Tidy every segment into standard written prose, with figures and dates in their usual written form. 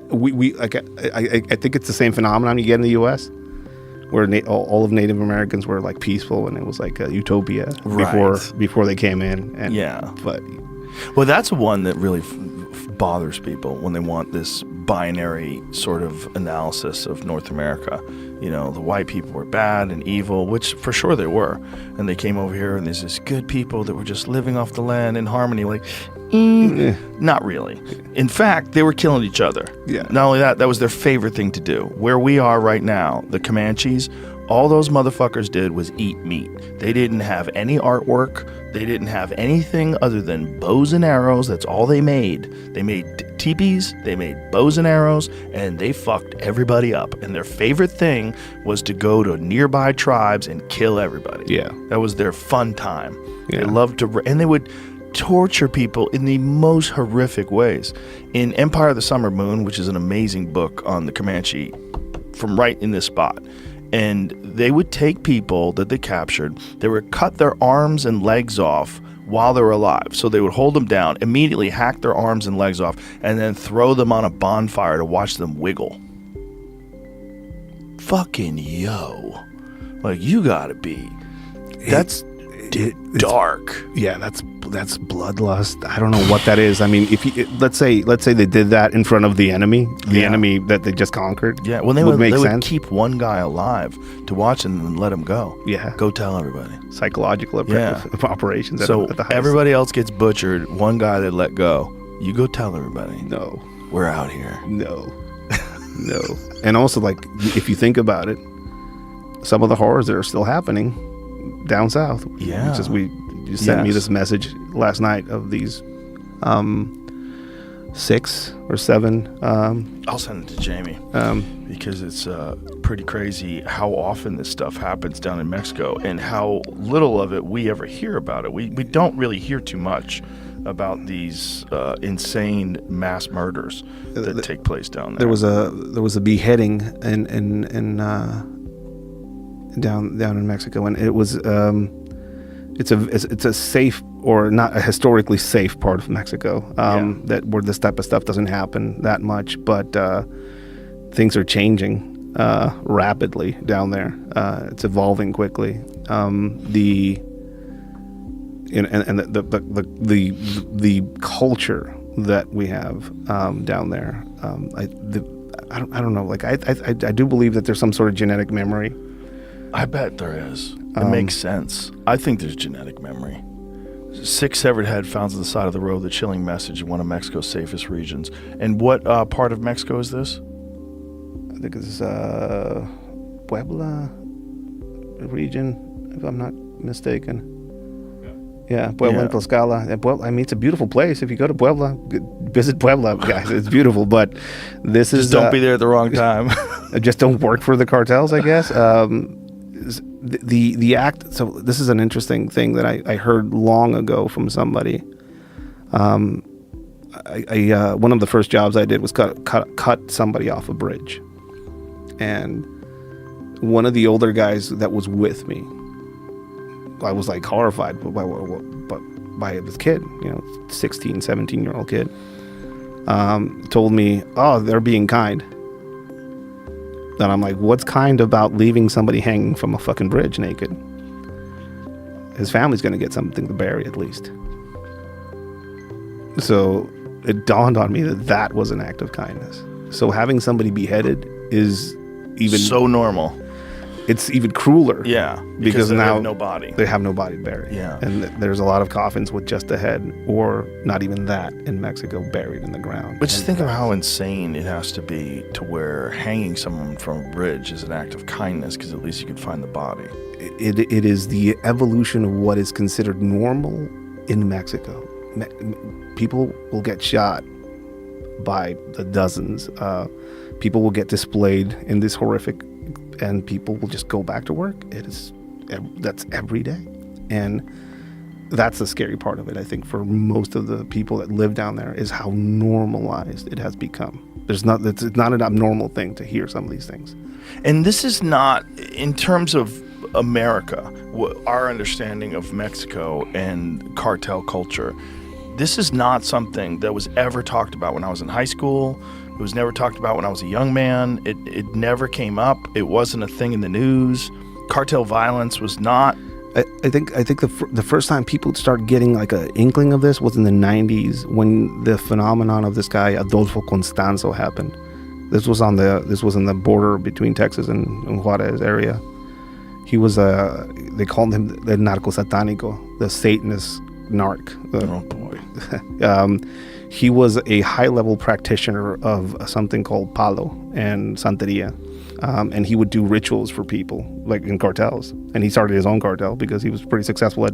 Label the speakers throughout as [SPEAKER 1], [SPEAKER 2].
[SPEAKER 1] we like I think it's the same phenomenon you get in the U.S. where all of Native Americans were like peaceful and it was like a utopia before they came in. And, but
[SPEAKER 2] well, that's one that really bothers people when they want this binary sort of analysis of North America. You know, the white people were bad and evil, which for sure they were. And they came over here and there's this good people that were just living off the land in harmony. Like, not really. In fact, they were killing each other.
[SPEAKER 1] Yeah.
[SPEAKER 2] Not only that, that was their favorite thing to do. Where we are right now, the Comanches, all those motherfuckers did was eat meat. They didn't have any artwork. They didn't have anything other than bows and arrows. That's all they made. They made teepees, they made bows and arrows, and they fucked everybody up. And their favorite thing was to go to nearby tribes and kill everybody.
[SPEAKER 1] Yeah.
[SPEAKER 2] That was their fun time.
[SPEAKER 1] Yeah.
[SPEAKER 2] They loved to, and they would torture people in the most horrific ways. In Empire of the Summer Moon, which is an amazing book on the Comanche, from right in this spot, and they would take people that they captured, they would cut their arms and legs off while they were alive. So they would hold them down, immediately hack their arms and legs off, and then throw them on a bonfire to watch them wiggle. Fucking yo. Like, you gotta be. That's dark.
[SPEAKER 1] Yeah, that's bloodlust. I don't know what that is. I mean, if you, let's say they did that in front of the enemy that they just conquered.
[SPEAKER 2] Yeah, well, they would keep one guy alive to watch and then let him go.
[SPEAKER 1] Yeah,
[SPEAKER 2] go tell everybody.
[SPEAKER 1] Psychological operations.
[SPEAKER 2] So
[SPEAKER 1] at the
[SPEAKER 2] everybody else gets butchered. One guy they let go. You go tell everybody.
[SPEAKER 1] No,
[SPEAKER 2] we're out here.
[SPEAKER 1] No, no. And also, like, if you think about it, some of the horrors that are still happening down south.
[SPEAKER 2] Yeah.
[SPEAKER 1] Just you sent me this message last night of these 6 or 7.
[SPEAKER 2] I'll send it to Jamie because it's pretty crazy how often this stuff happens down in Mexico and how little of it we ever hear about it. We don't really hear too much about these insane mass murders that take place down there.
[SPEAKER 1] There was a beheading down in Mexico, and it was it's a safe, or not a historically safe, part of Mexico that where this type of stuff doesn't happen that much, but things are changing rapidly down there. It's evolving quickly. The culture that we have down there. I don't know. Like I do believe that there's some sort of genetic memory.
[SPEAKER 2] I bet there is. It makes sense. I think there's genetic memory. 6 severed head found on the side of the road, the chilling message in one of Mexico's safest regions. And what part of Mexico is this?
[SPEAKER 1] I think it's Puebla region, if I'm not mistaken. Yeah, Puebla and Tlaxcala. I mean, it's a beautiful place. If you go to Puebla, visit Puebla, guys. It's beautiful. But this is...
[SPEAKER 2] Just don't be there at the wrong time.
[SPEAKER 1] Just don't work for the cartels, I guess. The act... So this is an interesting thing that I heard long ago from somebody. One of the first jobs I did was cut somebody off a bridge. And one of the older guys that was with me, I was like horrified by this kid, 16, 17-year-old kid, told me, oh, they're being kind. And I'm like, what's kind about leaving somebody hanging from a fucking bridge naked? His family's going to get something to bury at least. So it dawned on me that was an act of kindness. So having somebody beheaded is even...
[SPEAKER 2] So normal.
[SPEAKER 1] It's even crueler.
[SPEAKER 2] Yeah,
[SPEAKER 1] because now
[SPEAKER 2] have no body.
[SPEAKER 1] They have no body buried.
[SPEAKER 2] Yeah.
[SPEAKER 1] And there's a lot of coffins with just a head, or not even that, in Mexico, buried in the ground.
[SPEAKER 2] But just think of how insane it has to be to where hanging someone from a bridge is an act of kindness, because at least you could find the body.
[SPEAKER 1] It is the evolution of what is considered normal in Mexico. People will get shot by the dozens. People will get displayed in this horrific, and people will just go back to work. That's every day. And that's the scary part of it, I think, for most of the people that live down there, is how normalized it has become. It's not an abnormal thing to hear some of these things.
[SPEAKER 2] And this is not, in terms of America, our understanding of Mexico and cartel culture, this is not something that was ever talked about when I was in high school, It was never talked about when I was a young man. It never came up. It wasn't a thing in the news. Cartel violence was not.
[SPEAKER 1] I think the first time people started getting like an inkling of this was in the 90s when the phenomenon of this guy Adolfo Constanzo happened. This was in the border between Texas and Juarez area. He was they called him the narco satánico, the Satanist narc.
[SPEAKER 2] Oh boy.
[SPEAKER 1] He was a high-level practitioner of something called palo and santeria. And he would do rituals for people, like in cartels. And he started his own cartel because he was pretty successful at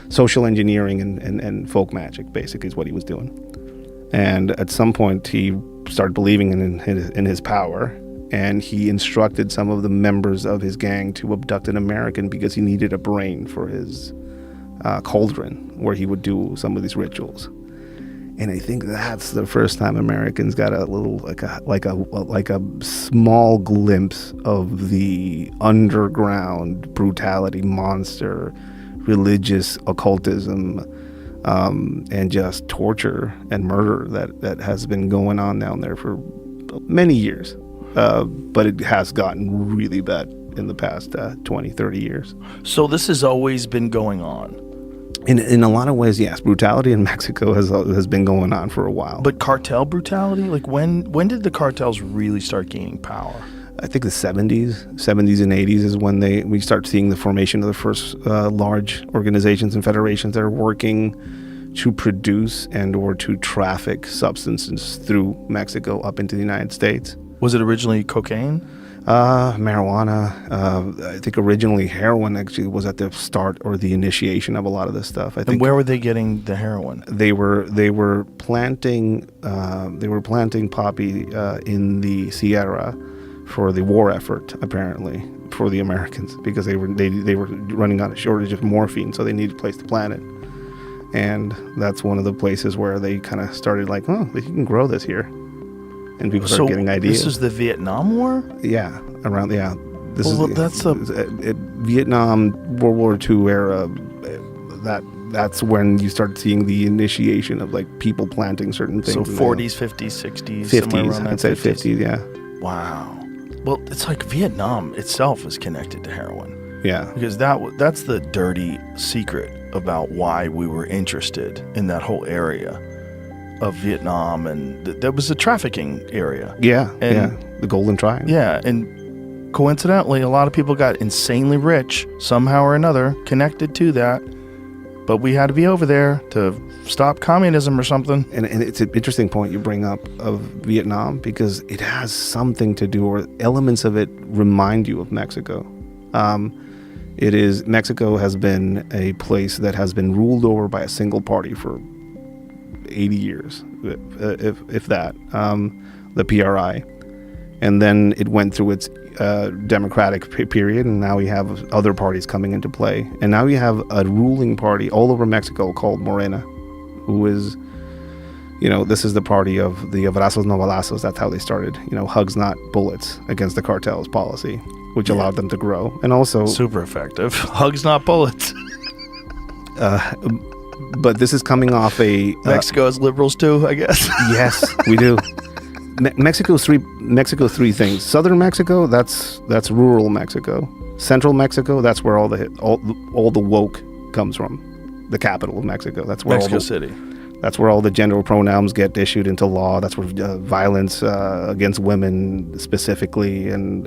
[SPEAKER 1] social engineering and folk magic, basically, is what he was doing. And at some point, he started believing in his power, and he instructed some of the members of his gang to abduct an American because he needed a brain for his cauldron, where he would do some of these rituals. And I think that's the first time Americans got a little like a small glimpse of the underground brutality monster, religious occultism, and just torture and murder that has been going on down there for many years. But it has gotten really bad in the past 20, 30 years.
[SPEAKER 2] So this has always been going on.
[SPEAKER 1] In a lot of ways, yes. Brutality in Mexico has been going on for a while.
[SPEAKER 2] But cartel brutality? Like when did the cartels really start gaining power?
[SPEAKER 1] I think the 70s and 80s is when we start seeing the formation of the first large organizations and federations that are working to produce and or to traffic substances through Mexico up into the United States.
[SPEAKER 2] Was it originally cocaine?
[SPEAKER 1] Marijuana. I think originally heroin actually was at the start or the initiation of a lot of this stuff. I think.
[SPEAKER 2] And where were they getting the heroin?
[SPEAKER 1] They were planting poppy in the Sierra for the war effort, apparently, for the Americans, because they were running out of shortage of morphine, so they needed a place to plant it. And that's one of the places where they kind of started like, oh, you can grow this here. And people started getting ideas.
[SPEAKER 2] This is the Vietnam War?
[SPEAKER 1] Yeah,
[SPEAKER 2] That's
[SPEAKER 1] Vietnam, World War II era. That's when you start seeing the initiation of like people planting certain things.
[SPEAKER 2] So 40s, 50s, 60s,
[SPEAKER 1] 50s. I'd say 50s, yeah.
[SPEAKER 2] Wow. Well, it's like Vietnam itself is connected to heroin.
[SPEAKER 1] Yeah.
[SPEAKER 2] Because that's the dirty secret about why we were interested in that whole area of Vietnam, and that was a trafficking area.
[SPEAKER 1] Yeah, the Golden Triangle.
[SPEAKER 2] Yeah, and coincidentally, a lot of people got insanely rich somehow or another connected to that, but we had to be over there to stop communism or something.
[SPEAKER 1] And it's an interesting point you bring up of Vietnam, because it has something to do, or elements of it remind you of Mexico. Mexico has been a place that has been ruled over by a single party for 80 years, if that, the PRI. And then it went through its democratic period, and now we have other parties coming into play. And now we have a ruling party all over Mexico called Morena, who is, this is the party of the abrazos no balazos. That's how they started, hugs not bullets against the cartels policy, which allowed them to grow. And also...
[SPEAKER 2] super effective. Hugs not bullets.
[SPEAKER 1] But this is coming off a...
[SPEAKER 2] Mexico has liberals too, I guess.
[SPEAKER 1] Yes, we do. Mexico's three things. Southern Mexico, that's rural Mexico. Central Mexico, that's where all the woke comes from. The capital of Mexico. That's where
[SPEAKER 2] Mexico City.
[SPEAKER 1] That's where all the gender pronouns get issued into law. That's where violence against women specifically, and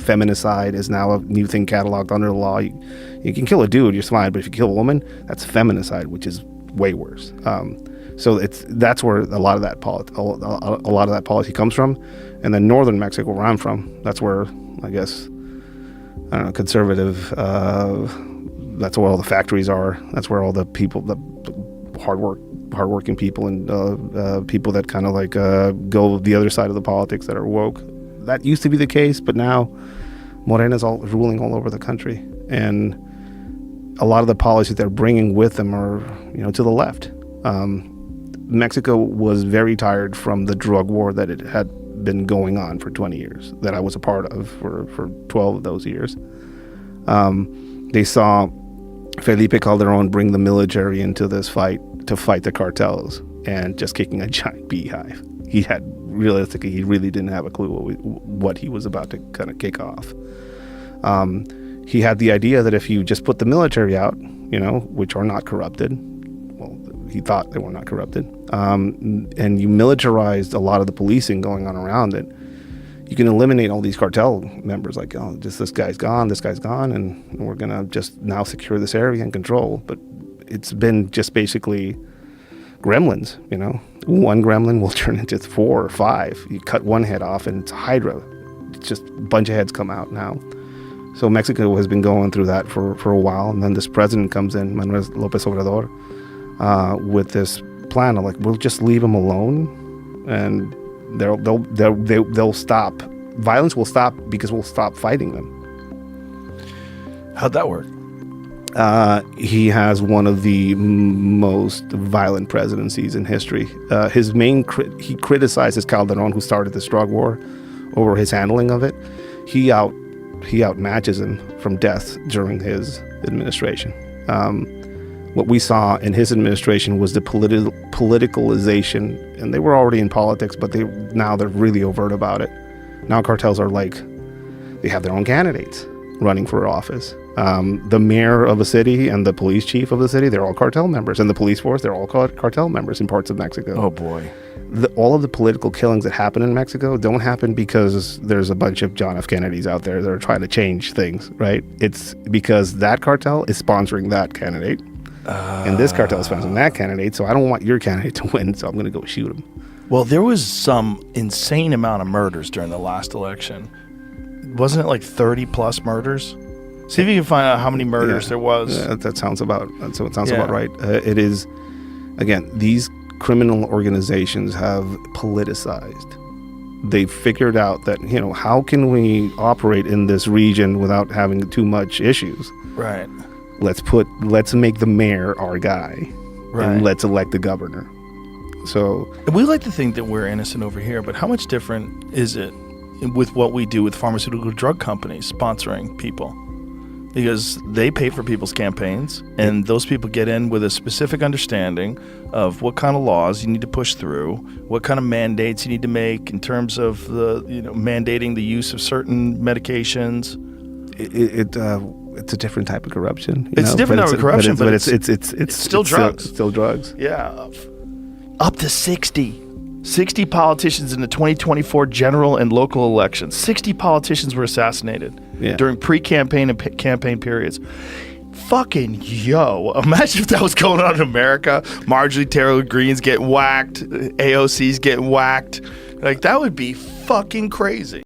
[SPEAKER 1] feminicide is now a new thing cataloged under the law. You can kill a dude, you're fine, but if you kill a woman, that's feminicide, which is way worse. So that's where a lot of that policy comes from. And then northern Mexico, where I'm from, that's where, I guess, I don't know, conservative. That's where all the factories are. That's where all the people, the hardworking people, and people that kind of like go the other side of the politics that are woke. That used to be the case, but now Morena's ruling all over the country, and a lot of the policies they're bringing with them are, to the left. Mexico was very tired from the drug war that it had been going on for 20 years, that I was a part of for 12 of those years. They saw Felipe Calderon bring the military into this fight to fight the cartels, and just kicking a giant beehive. Realistically, he really didn't have a clue what he was about to kind of kick off. He had the idea that if you just put the military out, which are not corrupted, well, he thought they were not corrupted, and you militarized a lot of the policing going on around it, you can eliminate all these cartel members. Like, oh, just this guy's gone, and we're gonna just now secure this area and control. But it's been just basically gremlins. One gremlin will turn into 4 or 5. You cut one head off, and it's a hydra. It's just a bunch of heads come out now. So Mexico has been going through that for a while, and then this president comes in, Manuel López Obrador, with this plan of like, we'll just leave him alone, and they'll stop. Violence will stop because we'll stop fighting them.
[SPEAKER 2] How'd that work?
[SPEAKER 1] He has one of the most violent presidencies in history. He criticizes Calderon, who started this drug war, over his handling of it. He outmatches him from death during his administration. What we saw in his administration was the politicalization, and they were already in politics, but now they're really overt about it. Now cartels are like, they have their own candidates running for office. The mayor of a city and the police chief of the city, they're all cartel members, and the police force, they're all cartel members in parts of Mexico.
[SPEAKER 2] Oh boy.
[SPEAKER 1] All of the political killings that happen in Mexico don't happen because there's a bunch of John F. Kennedys out there that are trying to change things, right? It's because that cartel is sponsoring that candidate, and this cartel is sponsoring that candidate, so I don't want your candidate to win, so I'm going to go shoot him.
[SPEAKER 2] Well, there was some insane amount of murders during the last election. Wasn't it like 30 plus murders? See if you can find out how many murders there was.
[SPEAKER 1] Yeah, that sounds about right. It is, again, these criminal organizations have politicized. They've figured out that, how can we operate in this region without having too much issues?
[SPEAKER 2] Right.
[SPEAKER 1] Let's make the mayor our guy, right, and let's elect the governor. So
[SPEAKER 2] we like to think that we're innocent over here, but how much different is it with what we do with pharmaceutical drug companies sponsoring people? Because they pay for people's campaigns, and those people get in with a specific understanding of what kind of laws you need to push through, what kind of mandates you need to make in terms of mandating the use of certain medications.
[SPEAKER 1] It's a different type of corruption.
[SPEAKER 2] It's a different type of corruption, but it's still drugs.
[SPEAKER 1] Still drugs.
[SPEAKER 2] Yeah, up to 60 politicians in the 2024 general and local elections. 60 politicians were assassinated during pre-campaign and campaign periods. Fucking imagine if that was going on in America. Marjorie Taylor Greene's getting whacked, AOC's getting whacked. Like, that would be fucking crazy.